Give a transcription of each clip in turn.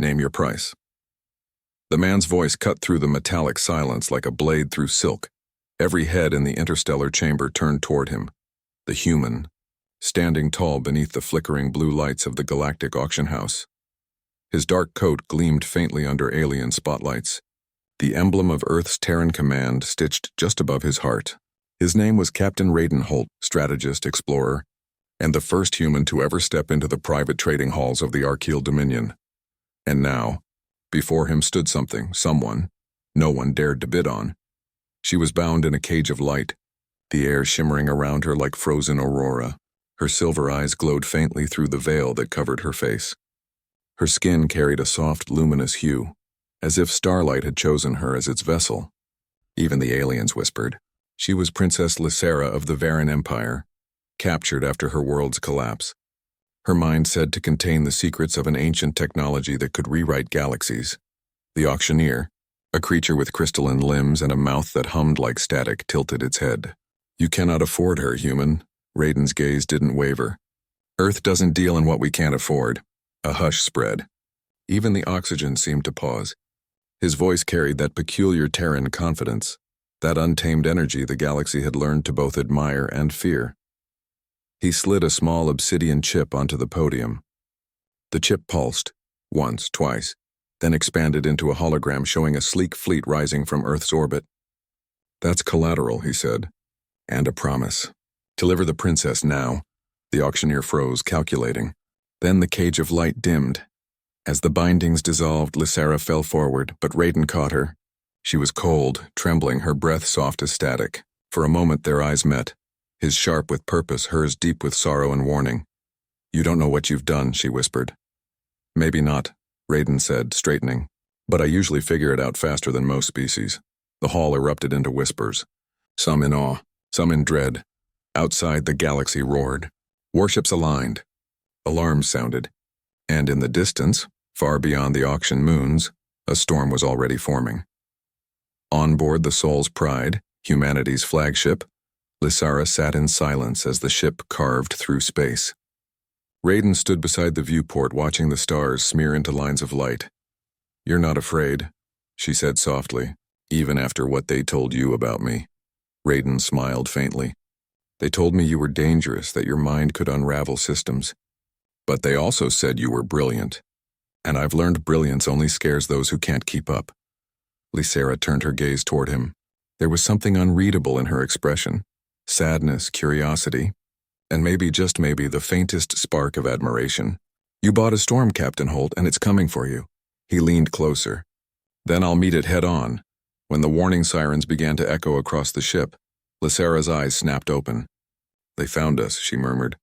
Name your price." The man's voice cut through the metallic silence like a blade through silk. Every head in the interstellar chamber turned toward him. The human, standing tall beneath the flickering blue lights of the galactic auction house. His dark coat gleamed faintly under alien spotlights, the emblem of Earth's Terran command stitched just above his heart. His name was Captain Rayden Holt, strategist, explorer, and the first human to ever step into the private trading halls of the Archeal Dominion. And now, before him stood someone, no one dared to bid on. She was bound in a cage of light, the air shimmering around her like frozen aurora. Her silver eyes glowed faintly through the veil that covered her face. Her skin carried a soft, luminous hue, as if starlight had chosen her as its vessel. Even the aliens whispered. She was Princess Lysera of the Varan Empire, captured after her world's collapse. Her mind said to contain the secrets of an ancient technology that could rewrite galaxies. The auctioneer, a creature with crystalline limbs and a mouth that hummed like static, tilted its head. "You cannot afford her, human." Rayden's gaze didn't waver. "Earth doesn't deal in what we can't afford." A hush spread. Even the oxygen seemed to pause. His voice carried that peculiar Terran confidence, that untamed energy the galaxy had learned to both admire and fear. He slid a small obsidian chip onto the podium. The chip pulsed, once, twice, then expanded into a hologram showing a sleek fleet rising from Earth's orbit. "That's collateral," he said, "and a promise. Deliver the princess now." The auctioneer froze, calculating. Then the cage of light dimmed. As the bindings dissolved, Lysera fell forward, but Rayden caught her. She was cold, trembling, her breath soft as static. For a moment their eyes met, his sharp with purpose, hers deep with sorrow and warning. "You don't know what you've done," she whispered. "Maybe not," Rayden said, straightening. "But I usually figure it out faster than most species." The hall erupted into whispers, some in awe, some in dread. Outside, the galaxy roared. Warships aligned. Alarms sounded. And in the distance, far beyond the auction moons, a storm was already forming. On board the Soul's Pride, humanity's flagship, Lysera sat in silence as the ship carved through space. Rayden stood beside the viewport watching the stars smear into lines of light. "You're not afraid," she said softly, "even after what they told you about me." Rayden smiled faintly. "They told me you were dangerous, that your mind could unravel systems. But they also said you were brilliant. And I've learned brilliance only scares those who can't keep up." Lysera turned her gaze toward him. There was something unreadable in her expression. Sadness, curiosity, and maybe, just maybe, the faintest spark of admiration. "You bought a storm, Captain Holt, and it's coming for you." He leaned closer. "Then I'll meet it head on." When the warning sirens began to echo across the ship, Lysera's eyes snapped open. "They found us," she murmured.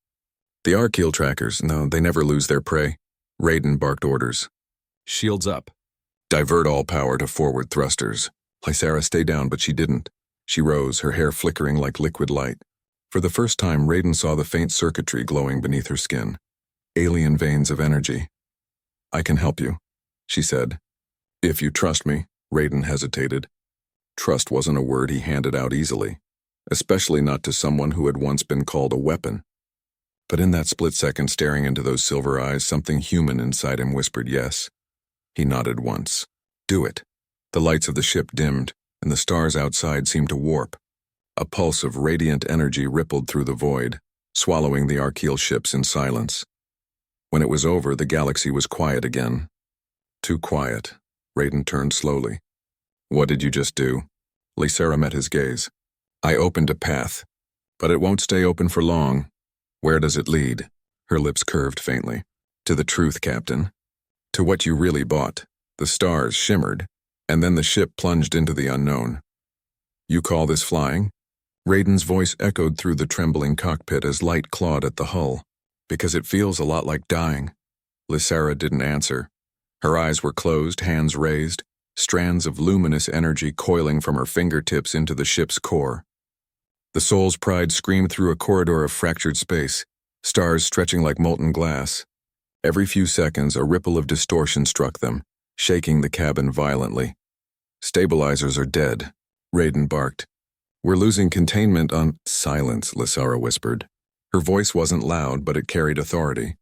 "The Archeal trackers, no, they never lose their prey." Rayden barked orders. "Shields up. Divert all power to forward thrusters." Lysera stayed down, but she didn't. She rose, her hair flickering like liquid light. For the first time, Rayden saw the faint circuitry glowing beneath her skin. Alien veins of energy. "I can help you," she said. "If you trust me." Rayden hesitated. Trust wasn't a word he handed out easily, especially not to someone who had once been called a weapon. But in that split second staring into those silver eyes, something human inside him whispered yes. He nodded once. "Do it." The lights of the ship dimmed, and the stars outside seemed to warp. A pulse of radiant energy rippled through the void, swallowing the Archeal ships in silence. When it was over, the galaxy was quiet again. Too quiet. Rayden turned slowly. "What did you just do?" Lysera met his gaze. "I opened a path, but it won't stay open for long." "Where does it lead?" Her lips curved faintly. "To the truth, Captain. To what you really bought." The stars shimmered, and then the ship plunged into the unknown. "You call this flying?" Rayden's voice echoed through the trembling cockpit as light clawed at the hull. "Because it feels a lot like dying." Lysera didn't answer. Her eyes were closed, hands raised, strands of luminous energy coiling from her fingertips into the ship's core. The Soul's Pride screamed through a corridor of fractured space, stars stretching like molten glass. Every few seconds, a ripple of distortion struck them, shaking the cabin violently. "Stabilizers are dead," Rayden barked. "We're losing containment on—" "Silence," Lysera whispered. Her voice wasn't loud, but it carried authority.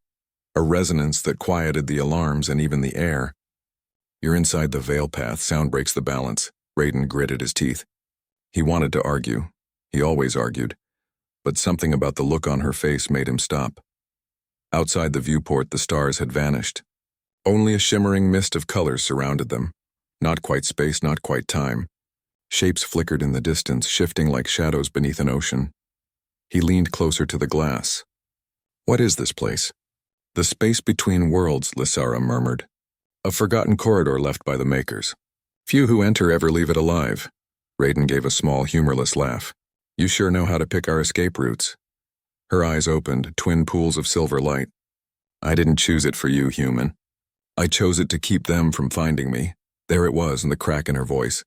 A resonance that quieted the alarms and even the air. You're inside the veil path, sound breaks the balance. Rayden gritted his teeth. He wanted to argue. He always argued. But something about the look on her face made him stop. Outside the viewport, the stars had vanished. Only a shimmering mist of colors surrounded them. Not quite space, not quite time. Shapes flickered in the distance, shifting like shadows beneath an ocean. He leaned closer to the glass. What is this place? The space between worlds, Lysara murmured. A forgotten corridor left by the makers. Few who enter ever leave it alive. Rayden gave a small, humorless laugh. You sure know how to pick our escape routes. Her eyes opened, twin pools of silver light. I didn't choose it for you, human. I chose it to keep them from finding me. There it was in the crack in her voice.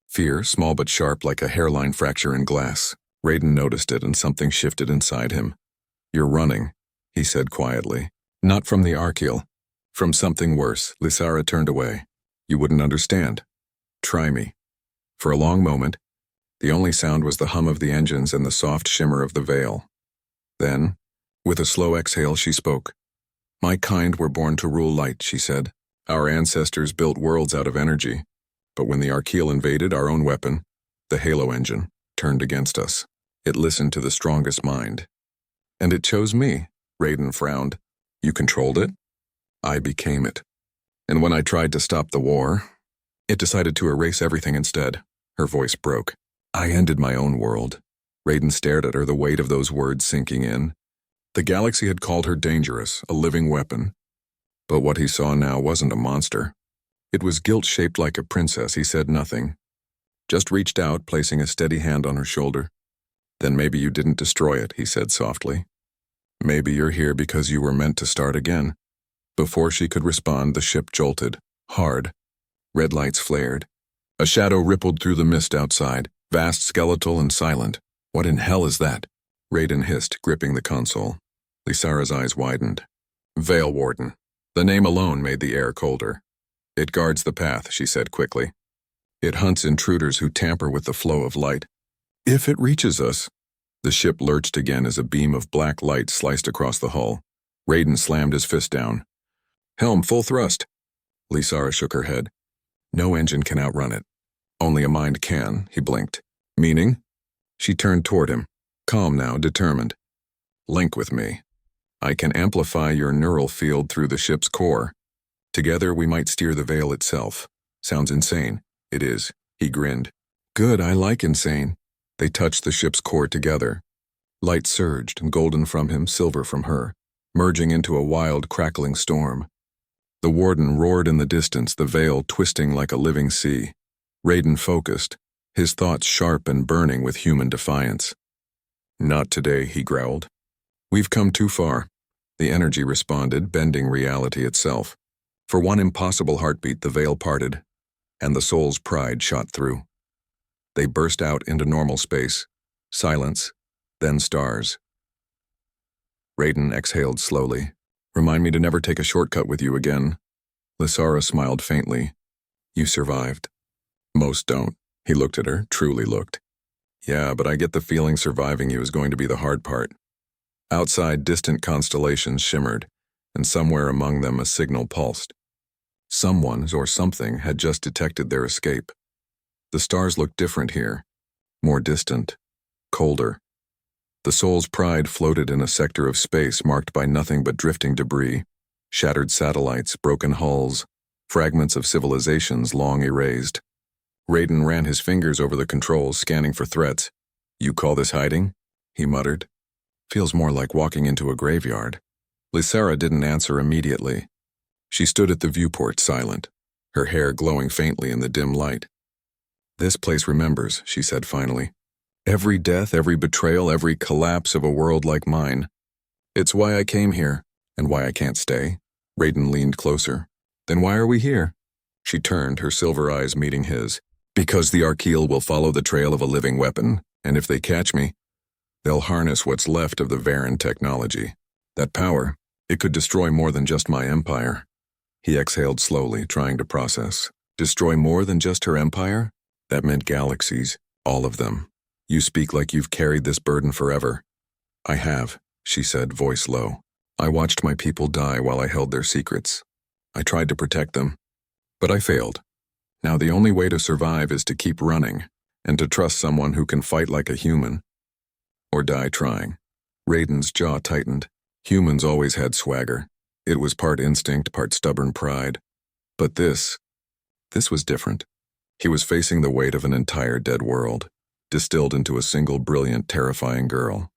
Fear, small but sharp like a hairline fracture in glass. Rayden noticed it and something shifted inside him. You're running, he said quietly. Not from the Archeal. From something worse. Lysara turned away. You wouldn't understand. Try me. For a long moment, the only sound was the hum of the engines and the soft shimmer of the veil. Then, with a slow exhale, she spoke. My kind were born to rule light, she said. Our ancestors built worlds out of energy. But when the Archeal invaded, our own weapon, the Halo engine, turned against us. It listened to the strongest mind. And it chose me, Rayden frowned. You controlled it? I became it. And when I tried to stop the war, it decided to erase everything instead. Her voice broke. I ended my own world. Rayden stared at her, the weight of those words sinking in. The galaxy had called her dangerous, a living weapon. But what he saw now wasn't a monster. It was guilt-shaped like a princess. He said nothing. Just reached out, placing a steady hand on her shoulder. Then maybe you didn't destroy it, he said softly. Maybe you're here because you were meant to start again. Before she could respond, the ship jolted. Hard. Red lights flared. A shadow rippled through the mist outside, vast, skeletal, and silent. What in hell is that? Rayden hissed, gripping the console. Lysara's eyes widened. Veil Warden. The name alone made the air colder. It guards the path, she said quickly. It hunts intruders who tamper with the flow of light. If it reaches us... The ship lurched again as a beam of black light sliced across the hull. Rayden slammed his fist down. Helm, full thrust. Lysara shook her head. No engine can outrun it. Only a mind can, he blinked. Meaning? She turned toward him. Calm now, determined. Link with me. I can amplify your neural field through the ship's core. Together we might steer the veil itself. Sounds insane. It is. He grinned. Good, I like insane. They touched the ship's core together. Light surged, golden from him, silver from her, merging into a wild, crackling storm. The Warden roared in the distance, the veil twisting like a living sea. Rayden focused, his thoughts sharp and burning with human defiance. Not today, he growled. We've come too far. The energy responded, bending reality itself. For one impossible heartbeat, the veil parted, and the soul's pride shot through. They burst out into normal space, silence, then stars. Rayden exhaled slowly. Remind me to never take a shortcut with you again. Lysara smiled faintly. You survived. Most don't. He looked at her, truly looked. Yeah, but I get the feeling surviving you is going to be the hard part. Outside, distant constellations shimmered, and somewhere among them a signal pulsed. Someone, or something, had just detected their escape. The stars looked different here, more distant, colder. The soul's pride floated in a sector of space marked by nothing but drifting debris, shattered satellites, broken hulls, fragments of civilizations long erased. Rayden ran his fingers over the controls, scanning for threats. You call this hiding? He muttered. Feels more like walking into a graveyard. Lysara didn't answer immediately. She stood at the viewport, silent, her hair glowing faintly in the dim light. This place remembers, she said finally. Every death, every betrayal, every collapse of a world like mine. It's why I came here, and why I can't stay. Rayden leaned closer. Then why are we here? She turned, her silver eyes meeting his. Because the Archeal will follow the trail of a living weapon, and if they catch me, they'll harness what's left of the Varen technology. That power, it could destroy more than just my empire. He exhaled slowly, trying to process. Destroy more than just her empire? That meant galaxies, all of them. You speak like you've carried this burden forever. I have, she said, voice low. I watched my people die while I held their secrets. I tried to protect them, But I failed. Now the only way to survive is to keep running, and to trust someone who can fight like a human. Or die trying. Rayden's jaw tightened. Humans always had swagger. It was part instinct, part stubborn pride. But this was different. He was facing the weight of an entire dead world, distilled into a single brilliant, terrifying girl.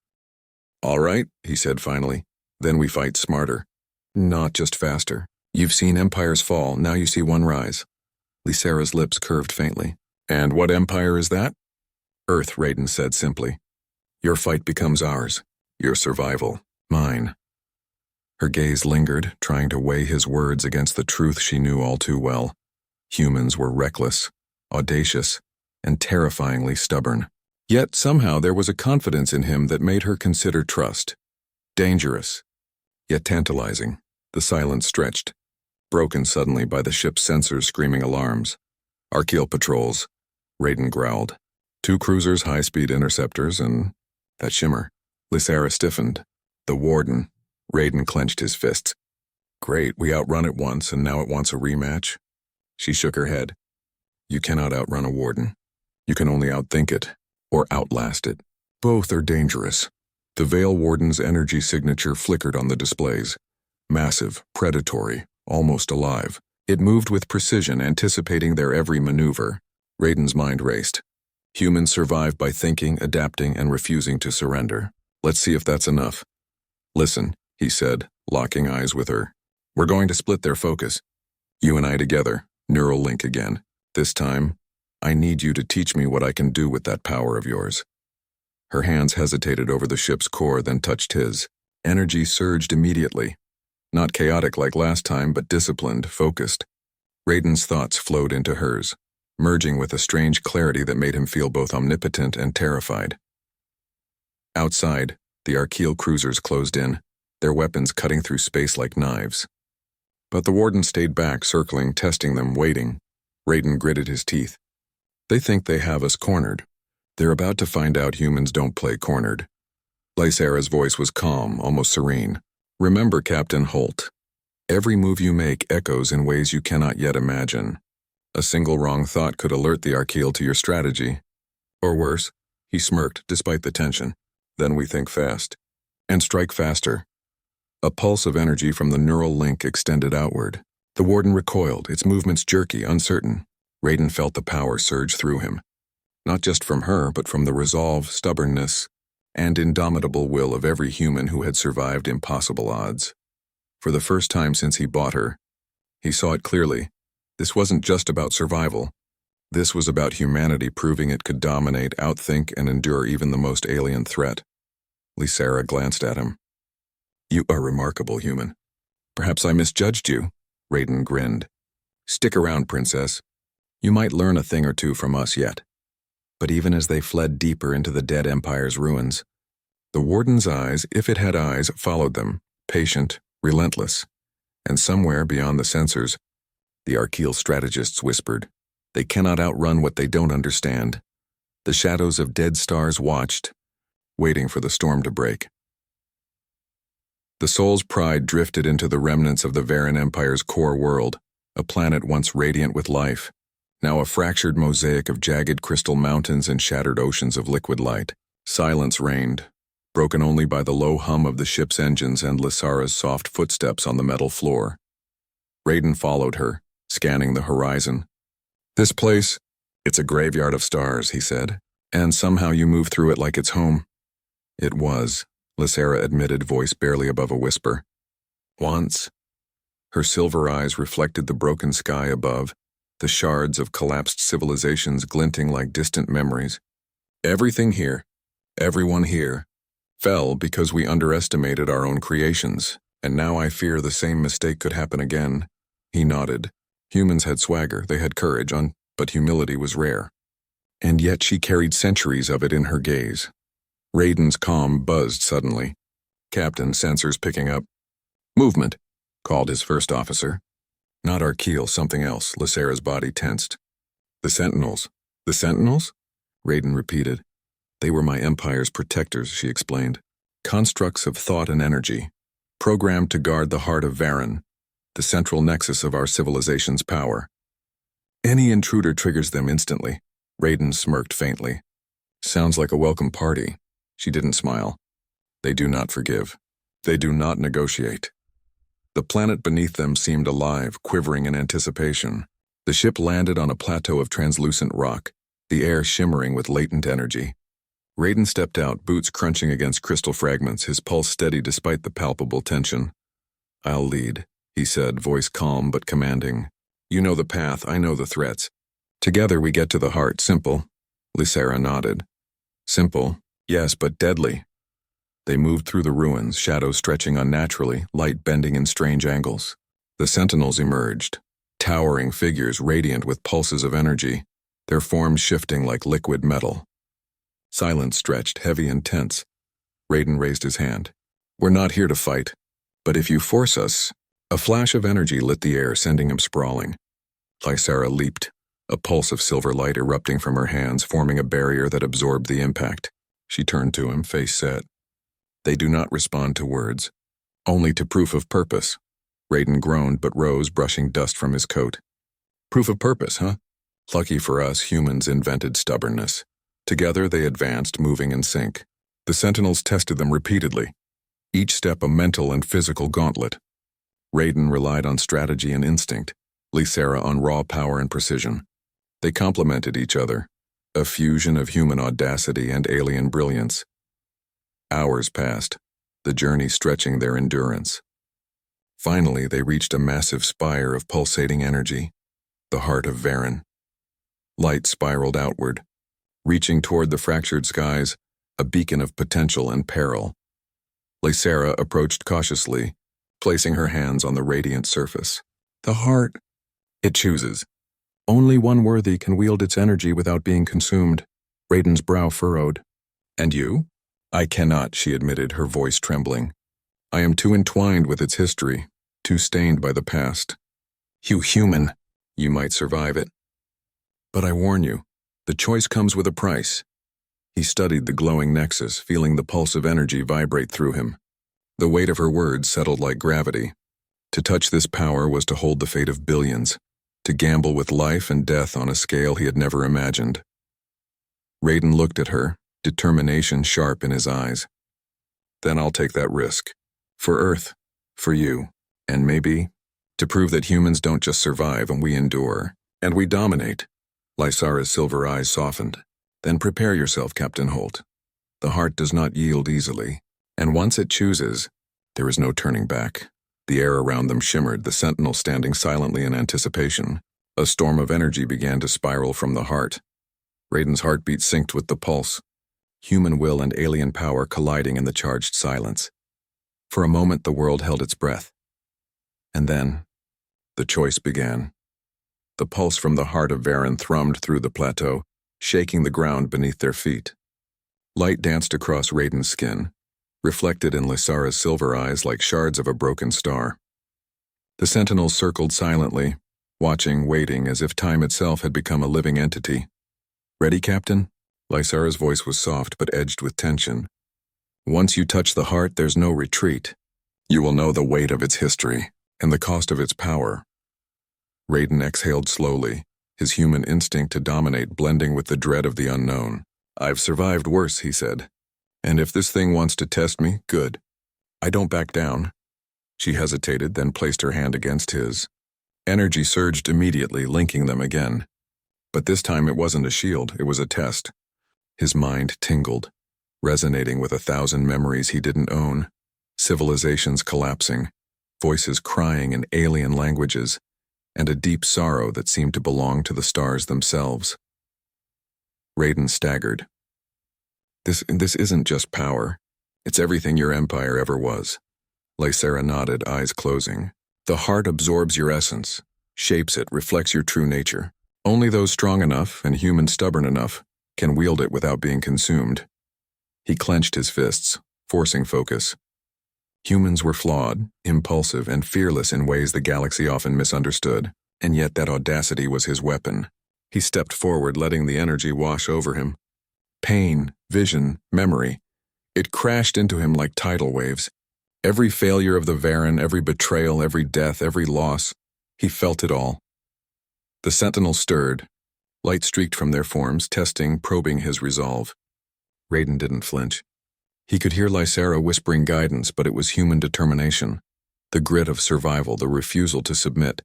"All right," he said finally. "Then we fight smarter. Not just faster. You've seen empires fall, now you see one rise." Lysera's lips curved faintly. "And what empire is that?" "Earth," Rayden said simply. "Your fight becomes ours. Your survival, mine." Her gaze lingered, trying to weigh his words against the truth she knew all too well. Humans were reckless, audacious, and terrifyingly stubborn. Yet somehow there was a confidence in him that made her consider trust. Dangerous, yet tantalizing. The silence stretched, broken suddenly by the ship's sensors screaming alarms. "Archeal patrols," Rayden growled. "2 cruisers, high-speed interceptors, and that shimmer." Lysera stiffened. "The Warden." Rayden clenched his fists. "Great, we outrun it once, and now it wants a rematch?" She shook her head. "You cannot outrun a Warden. You can only outthink it, or outlast it. Both are dangerous." The Veil Warden's energy signature flickered on the displays. Massive, predatory, almost alive. It moved with precision, anticipating their every maneuver. Rayden's mind raced. Humans survive by thinking, adapting, and refusing to surrender. "Let's see if that's enough." "Listen," he said, locking eyes with her. "We're going to split their focus. You and I together, neural link again. This time, I need you to teach me what I can do with that power of yours." Her hands hesitated over the ship's core, then touched his. Energy surged immediately. Not chaotic like last time, but disciplined, focused. Rayden's thoughts flowed into hers, merging with a strange clarity that made him feel both omnipotent and terrified. Outside, the Archeal cruisers closed in, their weapons cutting through space like knives. But the Warden stayed back, circling, testing them, waiting. Rayden gritted his teeth. "They think they have us cornered. They're about to find out humans don't play cornered." Lysera's voice was calm, almost serene. "Remember, Captain Holt, every move you make echoes in ways you cannot yet imagine. A single wrong thought could alert the Archeal to your strategy. Or worse," he smirked despite the tension. "Then we think fast. And strike faster." A pulse of energy from the neural link extended outward. The Warden recoiled, its movements jerky, uncertain. Rayden felt the power surge through him. Not just from her, but from the resolve, stubbornness, and indomitable will of every human who had survived impossible odds. For the first time since he bought her, he saw it clearly. This wasn't just about survival. This was about humanity proving it could dominate, outthink, and endure even the most alien threat. Lysera glanced at him. "You are remarkable, human." "Perhaps I misjudged you," Rayden grinned. "Stick around, Princess. You might learn a thing or two from us yet." But even as they fled deeper into the dead Empire's ruins, the Warden's eyes, if it had eyes, followed them, patient, relentless. And somewhere beyond the sensors, the Archeal strategists whispered, "They cannot outrun what they don't understand." The shadows of dead stars watched, waiting for the storm to break. The Soul's Pride drifted into the remnants of the Varan Empire's core world, a planet once radiant with life, now a fractured mosaic of jagged crystal mountains and shattered oceans of liquid light. Silence reigned, broken only by the low hum of the ship's engines and Lysera's soft footsteps on the metal floor. Rayden followed her, scanning the horizon. "This place, it's a graveyard of stars," he said, "and somehow you move through it like it's home." "It was," Lysera admitted, voice barely above a whisper. "Once." Her silver eyes reflected the broken sky above, the shards of collapsed civilizations glinting like distant memories. "Everything here, everyone here, fell because we underestimated our own creations, and now I fear the same mistake could happen again." He nodded. Humans had swagger, they had courage, but humility was rare. And yet she carried centuries of it in her gaze. Rayden's calm buzzed suddenly. "Captain, sensors picking up." "Movement," called his first officer. "Not Archeal, something else." Lysera's body tensed. "The Sentinels." "The Sentinels?" Rayden repeated. "They were my Empire's protectors," she explained. "Constructs of thought and energy, programmed to guard the heart of Varan, the central nexus of our civilization's power." Any intruder triggers them instantly. Rayden smirked faintly. Sounds like a welcome party. She didn't smile. They do not forgive. They do not negotiate. The planet beneath them seemed alive, quivering in anticipation. The ship landed on a plateau of translucent rock, the air shimmering with latent energy. Rayden stepped out, boots crunching against crystal fragments, his pulse steady despite the palpable tension. "I'll lead," he said, voice calm but commanding. "You know the path, I know the threats. Together we get to the heart, simple." Lysera nodded. "Simple, yes, but deadly." They moved through the ruins, shadows stretching unnaturally, light bending in strange angles. The sentinels emerged, towering figures radiant with pulses of energy, their forms shifting like liquid metal. Silence stretched, heavy and tense. Rayden raised his hand. "We're not here to fight, but if you force us..." A flash of energy lit the air, sending him sprawling. Lysera leaped, a pulse of silver light erupting from her hands, forming a barrier that absorbed the impact. She turned to him, face set. "They do not respond to words, only to proof of purpose." Rayden groaned but rose, brushing dust from his coat. "Proof of purpose, huh? Lucky for us, humans invented stubbornness." Together they advanced, moving in sync. The sentinels tested them repeatedly, each step a mental and physical gauntlet. Rayden relied on strategy and instinct, Lysera on raw power and precision. They complemented each other, a fusion of human audacity and alien brilliance. Hours passed, the journey stretching their endurance. Finally, they reached a massive spire of pulsating energy, the heart of Varen. Light spiraled outward, reaching toward the fractured skies, a beacon of potential and peril. Lysera approached cautiously, placing her hands on the radiant surface. "The heart, it chooses. Only one worthy can wield its energy without being consumed." Rayden's brow furrowed. "And you?" "I cannot," she admitted, her voice trembling. "I am too entwined with its history, too stained by the past." "You human, you might survive it. But I warn you, the choice comes with a price." He studied the glowing nexus, feeling the pulse of energy vibrate through him. The weight of her words settled like gravity. To touch this power was to hold the fate of billions, to gamble with life and death on a scale he had never imagined. Rayden looked at her, determination sharp in his eyes. "Then I'll take that risk. For Earth, for you, and maybe to prove that humans don't just survive and we endure, and we dominate." Lysera's silver eyes softened. "Then prepare yourself, Captain Holt. The heart does not yield easily, and once it chooses, there is no turning back." The air around them shimmered, the sentinel standing silently in anticipation. A storm of energy began to spiral from the heart. Rayden's heartbeat synced with the pulse, human will and alien power colliding in the charged silence. For a moment the world held its breath. And then, the choice began. The pulse from the heart of Varen thrummed through the plateau, shaking the ground beneath their feet. Light danced across Rayden's skin, reflected in Lysera's silver eyes like shards of a broken star. The sentinels circled silently, watching, waiting, as if time itself had become a living entity. "Ready, Captain?" Lysera's voice was soft but edged with tension. "Once you touch the heart, there's no retreat. You will know the weight of its history and the cost of its power." Rayden exhaled slowly, his human instinct to dominate blending with the dread of the unknown. "I've survived worse," he said. "And if this thing wants to test me, good. I don't back down." She hesitated, then placed her hand against his. Energy surged immediately, linking them again. But this time it wasn't a shield, it was a test. His mind tingled, resonating with 1,000 memories he didn't own. Civilizations collapsing, voices crying in alien languages, and a deep sorrow that seemed to belong to the stars themselves. Rayden staggered. This isn't just power. It's everything your empire ever was." Lysera nodded, eyes closing. "The heart absorbs your essence, shapes it, reflects your true nature. Only those strong enough, and humans stubborn enough, can wield it without being consumed." He clenched his fists, forcing focus. Humans were flawed, impulsive, and fearless in ways the galaxy often misunderstood, and yet that audacity was his weapon. He stepped forward, letting the energy wash over him. Pain, vision, memory. It crashed into him like tidal waves. Every failure of the Varen, every betrayal, every death, every loss. He felt it all. The sentinels stirred. Light streaked from their forms, testing, probing his resolve. Rayden didn't flinch. He could hear Lysera whispering guidance, but it was human determination, the grit of survival, the refusal to submit,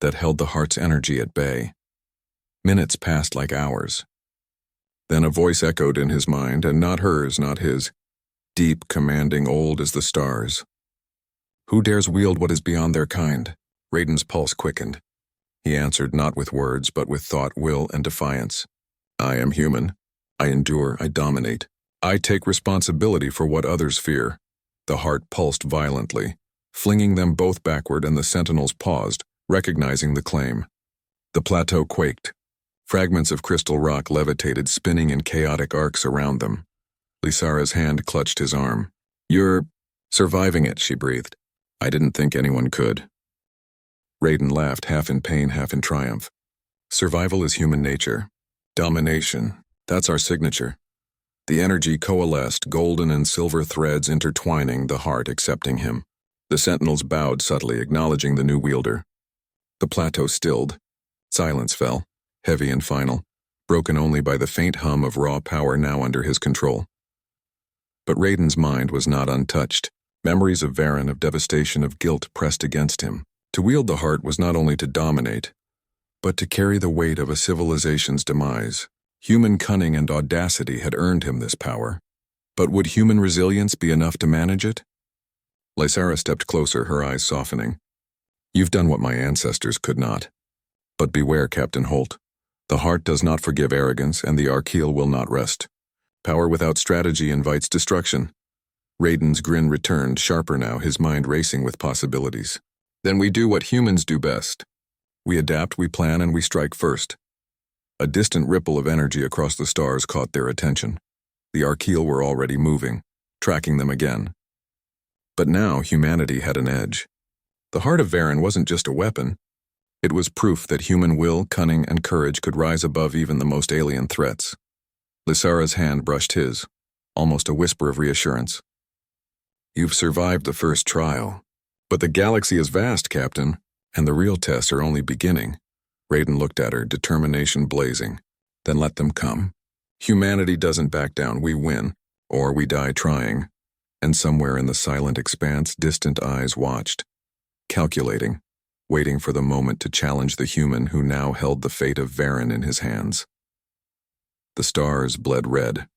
that held the heart's energy at bay. Minutes passed like hours. Then a voice echoed in his mind, and not hers, not his, deep, commanding, old as the stars. Who dares wield what is beyond their kind? Rayden's pulse quickened. He answered not with words, but with thought, will, and defiance. I am human. I endure, I dominate. I take responsibility for what others fear. The heart pulsed violently, flinging them both backward, and the sentinels paused, recognizing the claim. The plateau quaked. Fragments of crystal rock levitated, spinning in chaotic arcs around them. Lysera's hand clutched his arm. You're surviving it, she breathed. I didn't think anyone could. Rayden laughed, half in pain, half in triumph. Survival is human nature. Domination, that's our signature. The energy coalesced, golden and silver threads intertwining, the heart accepting him. The sentinels bowed subtly, acknowledging the new wielder. The plateau stilled. Silence fell, heavy and final, broken only by the faint hum of raw power now under his control. But Rayden's mind was not untouched. Memories of Varen, of devastation, of guilt pressed against him. To wield the heart was not only to dominate, but to carry the weight of a civilization's demise. Human cunning and audacity had earned him this power. But would human resilience be enough to manage it? Lysera stepped closer, her eyes softening. You've done what my ancestors could not. But beware, Captain Holt. The heart does not forgive arrogance, and the Archeel will not rest. Power without strategy invites destruction. Rayden's grin returned, sharper now, his mind racing with possibilities. Then we do what humans do best. We adapt, we plan, and we strike first. A distant ripple of energy across the stars caught their attention. The Archeel were already moving, tracking them again. But now humanity had an edge. The heart of Varen wasn't just a weapon. It was proof that human will, cunning, and courage could rise above even the most alien threats. Lysera's hand brushed his, almost a whisper of reassurance. You've survived the first trial. But the galaxy is vast, Captain, and the real tests are only beginning. Rayden looked at her, determination blazing. Then let them come. Humanity doesn't back down, we win, or we die trying. And somewhere in the silent expanse, distant eyes watched, calculating, waiting for the moment to challenge the human who now held the fate of Varen in his hands. The stars bled red.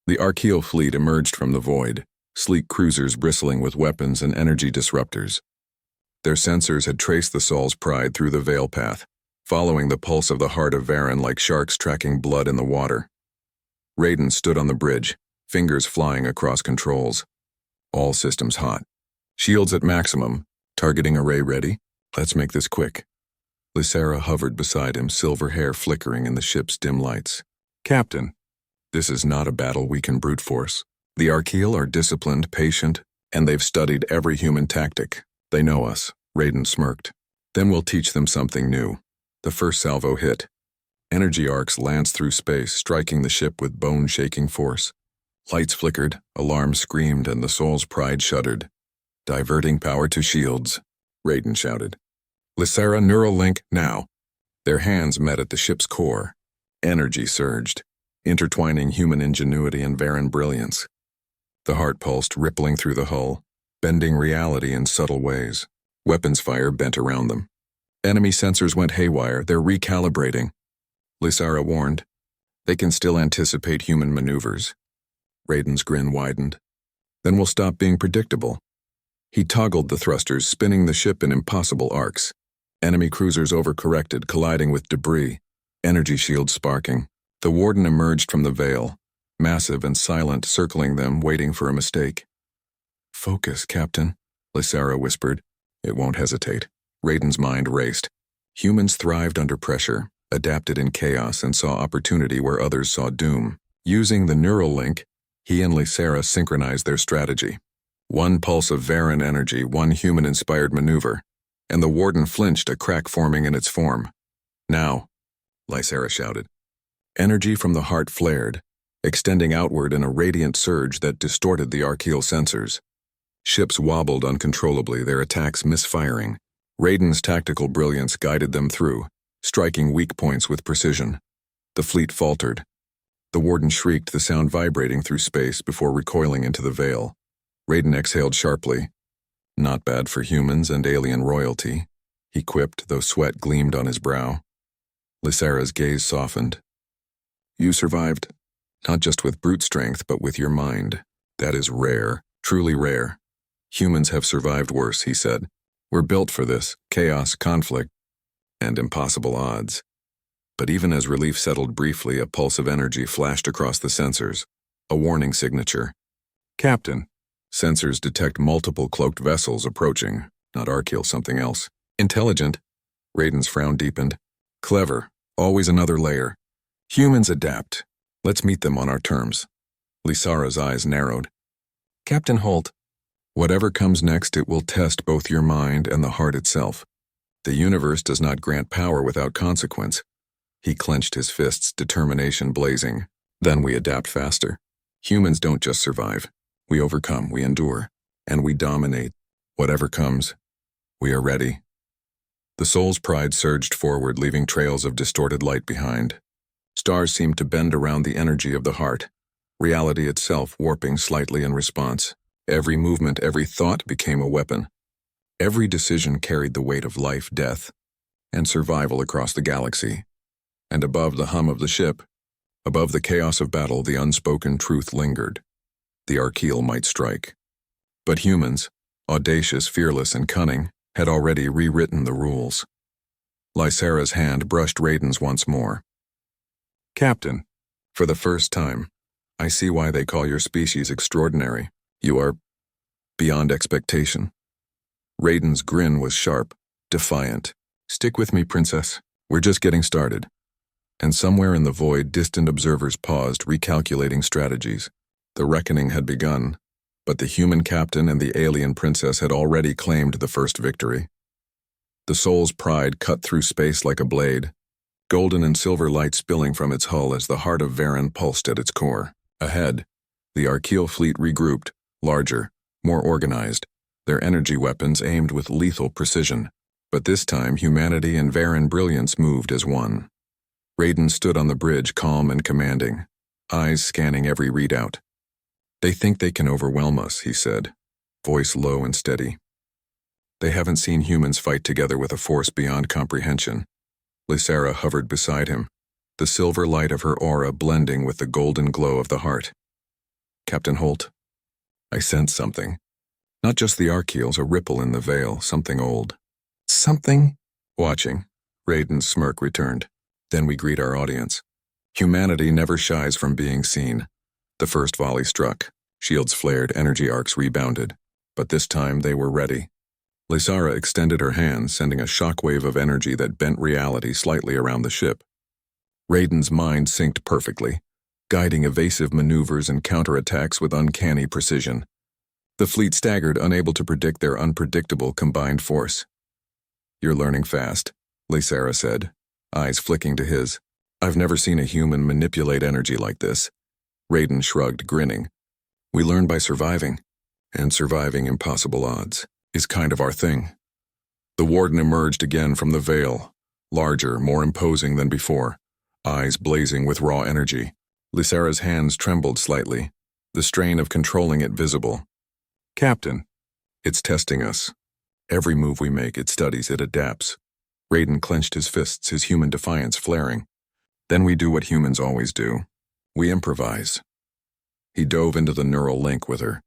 The Archeel fleet emerged from the void, sleek cruisers bristling with weapons and energy disruptors. Their sensors had traced the Sol's pride through the veil path, following the pulse of the heart of Varen like sharks tracking blood in the water. Rayden stood on the bridge, fingers flying across controls. All systems hot. Shields at maximum. Targeting array ready. Let's make this quick. Lysera hovered beside him, silver hair flickering in the ship's dim lights. Captain, this is not a battle we can brute force. The Archeel are disciplined, patient, and they've studied every human tactic. They know us, Rayden smirked. Then we'll teach them something new. The first salvo hit. Energy arcs lanced through space, striking the ship with bone-shaking force. Lights flickered, alarms screamed, and the Sol's pride shuddered. Diverting power to shields, Rayden shouted. Lysera, neural link, now. Their hands met at the ship's core. Energy surged, intertwining human ingenuity and Varen brilliance. The heart pulsed, rippling through the hull, bending reality in subtle ways. Weapons fire bent around them. Enemy sensors went haywire, they're recalibrating. Lysera warned. They can still anticipate human maneuvers. Rayden's grin widened. Then we'll stop being predictable. He toggled the thrusters, spinning the ship in impossible arcs. Enemy cruisers overcorrected, colliding with debris. Energy shields sparking. The warden emerged from the veil, massive and silent, circling them, waiting for a mistake. Focus, Captain, Lysera whispered. It won't hesitate. Rayden's mind raced. Humans thrived under pressure, adapted in chaos, and saw opportunity where others saw doom. Using the neural link, he and Lysera synchronized their strategy. One pulse of Varen energy, one human-inspired maneuver, and the warden flinched, a crack forming in its form. Now, Lysera shouted. Energy from the heart flared, extending outward in a radiant surge that distorted the Archeel sensors. Ships wobbled uncontrollably, their attacks misfiring. Rayden's tactical brilliance guided them through, striking weak points with precision. The fleet faltered. The warden shrieked, the sound vibrating through space before recoiling into the veil. Rayden exhaled sharply. Not bad for humans and alien royalty, he quipped, though sweat gleamed on his brow. Lysara's gaze softened. You survived, not just with brute strength, but with your mind. That is rare, truly rare. Humans have survived worse, he said. We're built for this, chaos, conflict, and impossible odds. But even as relief settled briefly, a pulse of energy flashed across the sensors, a warning signature. Captain. Sensors detect multiple cloaked vessels approaching, not Arkeal, something else. Intelligent. Rayden's frown deepened. Clever, always another layer. Humans adapt. Let's meet them on our terms. Lysara's eyes narrowed. Captain Holt. Whatever comes next, it will test both your mind and the heart itself. The universe does not grant power without consequence. He clenched his fists, determination blazing. Then we adapt faster. Humans don't just survive. We overcome, we endure, and we dominate. Whatever comes, we are ready. The soul's pride surged forward, leaving trails of distorted light behind. Stars seemed to bend around the energy of the heart, reality itself warping slightly in response. Every movement, every thought became a weapon. Every decision carried the weight of life, death, and survival across the galaxy. And above the hum of the ship, above the chaos of battle, the unspoken truth lingered. The Arkeal might strike. But humans, audacious, fearless, and cunning, had already rewritten the rules. Lysara's hand brushed Rayden's once more. Captain, for the first time, I see why they call your species extraordinary. You are beyond expectation. Rayden's grin was sharp, defiant. Stick with me, princess. We're just getting started. And somewhere in the void, distant observers paused, recalculating strategies. The reckoning had begun, but the human captain and the alien princess had already claimed the first victory. The soul's pride cut through space like a blade, golden and silver light spilling from its hull as the heart of Varen pulsed at its core. Ahead, the Arkeal fleet regrouped, larger, more organized, their energy weapons aimed with lethal precision. But this time, humanity and Varen brilliance moved as one. Rayden stood on the bridge, calm and commanding, eyes scanning every readout. They think they can overwhelm us, he said, voice low and steady. They haven't seen humans fight together with a force beyond comprehension. Lysara hovered beside him, the silver light of her aura blending with the golden glow of the heart. Captain Holt, I sense something. Not just the Arkeals, a ripple in the veil, something old. Something? Watching, Rayden's smirk returned. Then we greet our audience. Humanity never shies from being seen. The first volley struck. Shields flared, energy arcs rebounded. But this time they were ready. Lysara extended her hand, sending a shockwave of energy that bent reality slightly around the ship. Rayden's mind synced perfectly, guiding evasive maneuvers and counterattacks with uncanny precision. The fleet staggered, unable to predict their unpredictable combined force. You're learning fast, Lysara said, eyes flicking to his. I've never seen a human manipulate energy like this. Rayden shrugged, grinning. We learn by surviving, and surviving impossible odds is kind of our thing. The warden emerged again from the veil, larger, more imposing than before, eyes blazing with raw energy. Lysara's hands trembled slightly, the strain of controlling it visible. Captain, it's testing us. Every move we make, it studies, it adapts. Rayden clenched his fists, his human defiance flaring. Then we do what humans always do. We improvise. He dove into the neural link with her,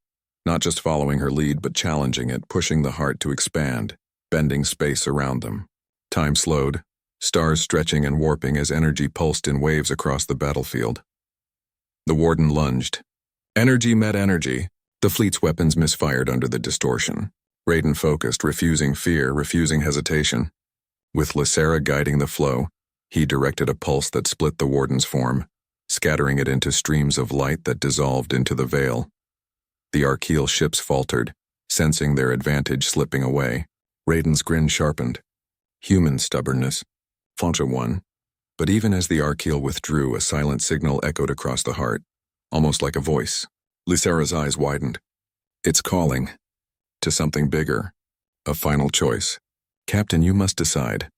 not just following her lead, but challenging it, pushing the heart to expand, bending space around them. Time slowed, stars stretching and warping as energy pulsed in waves across the battlefield. The warden lunged. Energy met energy. The fleet's weapons misfired under the distortion. Rayden focused, refusing fear, refusing hesitation. With Lysara guiding the flow, he directed a pulse that split the warden's form, scattering it into streams of light that dissolved into the veil. The Arkeal ships faltered, sensing their advantage slipping away. Rayden's grin sharpened. Human stubbornness. Foncha won. But even as the Arkeal withdrew, a silent signal echoed across the heart, almost like a voice. Lysara's eyes widened. It's calling. To something bigger. A final choice. Captain, you must decide.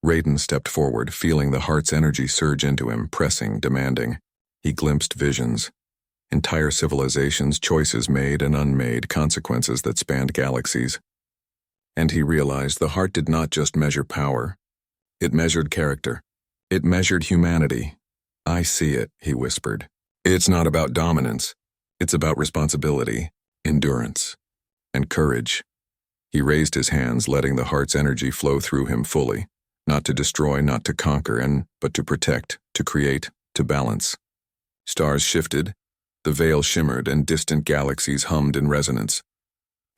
Rayden stepped forward, feeling the heart's energy surge into him, pressing, demanding. He glimpsed visions. Entire civilizations, choices made and unmade, consequences that spanned galaxies. And he realized the heart did not just measure power. It measured character. It measured humanity. "I see it," he whispered. "It's not about dominance. It's about responsibility, endurance, and courage." He raised his hands, letting the heart's energy flow through him fully, not to destroy, not to conquer, but to protect, to create, to balance. Stars shifted, the veil shimmered, and distant galaxies hummed in resonance.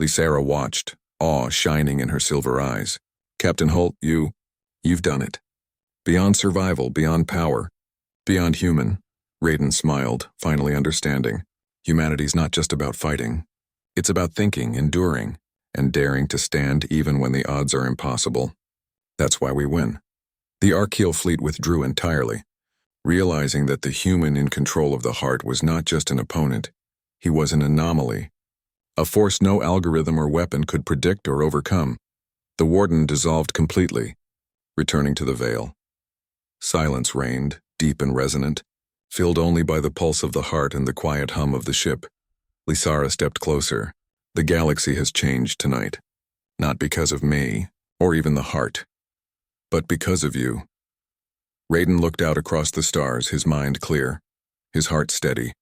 Lysera watched, awe shining in her silver eyes. "Captain Holt, you've done it. Beyond survival, beyond power, beyond human." Rayden smiled, finally understanding. Humanity's not just about fighting. It's about thinking, enduring, and daring to stand even when the odds are impossible. That's why we win. The Archeal fleet withdrew entirely, realizing that the human in control of the heart was not just an opponent, he was an anomaly, a force no algorithm or weapon could predict or overcome. The warden dissolved completely, returning to the veil. Silence reigned, deep and resonant, filled only by the pulse of the heart and the quiet hum of the ship. Lysera stepped closer. "The galaxy has changed tonight. Not because of me, or even the heart, but because of you." Rayden looked out across the stars, his mind clear, his heart steady.